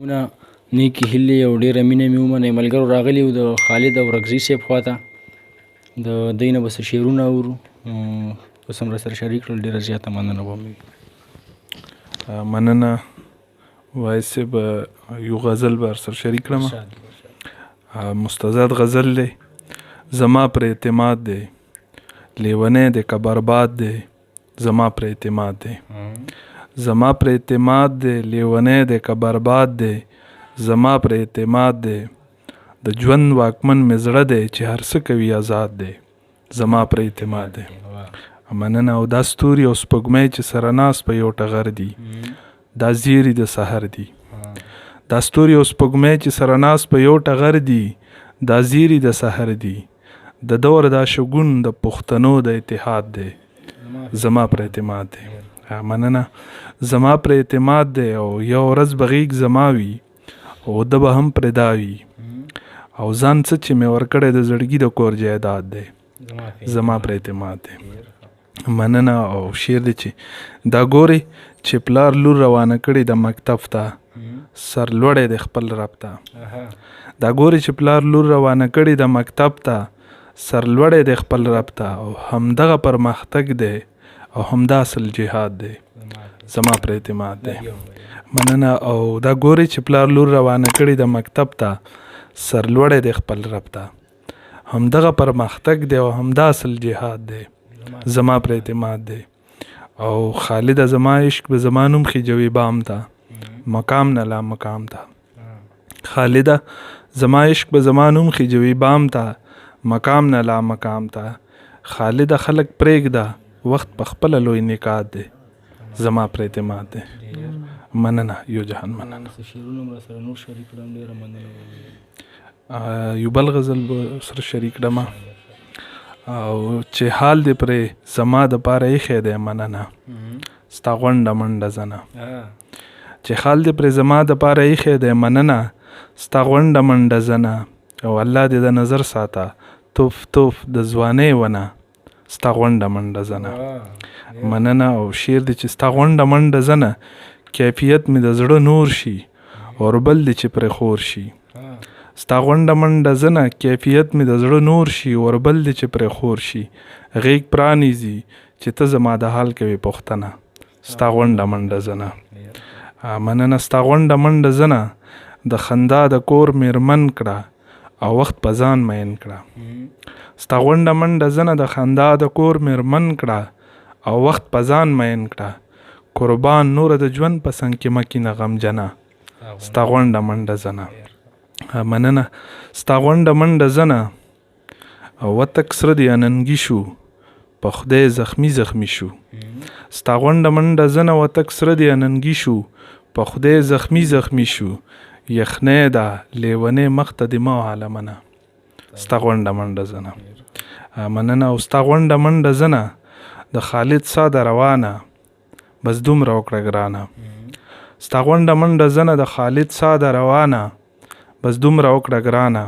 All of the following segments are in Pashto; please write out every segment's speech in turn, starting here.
ونه نیکې هیلې او ډېره مینه مې ومنئ. ملګرو راغلي وو د خالد او رکزي صاحب خواته، د دوی نه به څه شعرونه اورو، اوس هم راسره شریک کړل. ډېره زیاته مننه به مې مننه وایس صاحب. یو غزل به سره شریک کړم. مستزاد غزل دی. زما پر اعتماد دی، لیونی دی که برباد دی، زما پر اعتماد دی. زما پر اعتماد دی، لیونی دی که برباد دی، زما پر اعتماد دی. د ژوند واکمن مې زړه دی چې هر څه کوي آزاد دی، زما پر اعتماد دی. مننه. او دا ستوري او سپوږمۍ چې سره ناست په یو ټغر دي، دا زیري د سحر دي. دا ستوري او سپوږمۍ چې سره ناست په یو ټغر دي، دا زیري د سحر دي. د دور دا شګون د پښتنو د اتحاد دی، زما پر اعتماد دی. مننه. زما پر اعتماد دی او یو ورځ به غیږ زما وي او ده به هم پرې وي، او ځان څه چې مې ورکړی د زړګي د کور جایداد دی، زما پر اعتماد دی. مننه. او شعر دی چې دا ګورې چې پلار لور روانه کړې د مکتب ته، سر لوړی د خپل رب ته. دا ګورې چې پلار لور روانه کړې د مکتب ته، سر لوړی د خپل رب ته. او همدغه پرمختګ دی او همدا اصل جهاد دی، زما پر اعتماد دی. مننه. او دا ګورې چې پلار لور روانه کړې د مکتب ته، سر لوړی د خپل رب ته. همدغه پرمختګ دی او همدا اصل جهاد دی، زما پر اعتماد دی. او خالد زما عشق به زما نوم خیجوي بام ته، مقام نه لا مقام ته. خالد زما عشق به زما نوم خیجوي بام ته، مقام نه لا مقام ته. خالد خلق پرېږده وخت په خپله لوی نکات دی، زما پر اعتماد دی. مننه. یو جهان مننه. یو بل غزل به سره شریک کړم. او چې حال دې پرې زما د پاره ایښی دی مننه، ستا غونډه منډه زنه. چې حال دې پرې زما د پاره ایښی دی مننه، ستا غونډه منډه زنه. او الله دې د نظر ساته توف توف د ځوانۍ ونه، ستا غونډه منډه زنه. مننه. او شعر دی چې ستا غونډه منډه زنه، کیفیت مې د زړه نور شي اور بل دی چې پرې خور شي. ستا غونډه منډه زنه، کیفیت مې د زړه نور شي اور بل دی چې پرې خور شي. غیږ پرانیزي چې ته زما د حال کوي پوښتنه، ستا غونډه منډه زنه. مننه. ستا غونډه منډه زنه، د خندا د کور میرمن کړه او وخت په ځان مین کړه. ستا غونډه منډه زنه، د خندا د کور میرمن کړه او وخت په ځان مین کړه. قربان نور د ژوند په څنګ کې مکینه غمجنه، ستا غونډه منډه زنه. مننه. ستا غونډه منډه زنه، وتک سره دی اننګي شو په خدای زخمی زخمی شو. ستا غونډه منډه زنه، وتک سره دی اننګي شو په خدای زخمی زخمی شو. یخنۍ ده لیونی مخ ته د ما عالمنه، ستا غونډه منډه زنه. مننه. او ستا غونډه منډه زنه، د خالد ساده روانه بس دومره وکړه ګرانه. ستا غونډه منډه زنه، د خالد ساده روانه بس دومره وکړه ګرانه.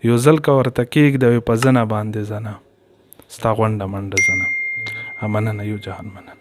یو ځل که ورته کېږده په زنه باندې زنه، ستا غونډه منډه زنه. مننه. یو جهان مننه.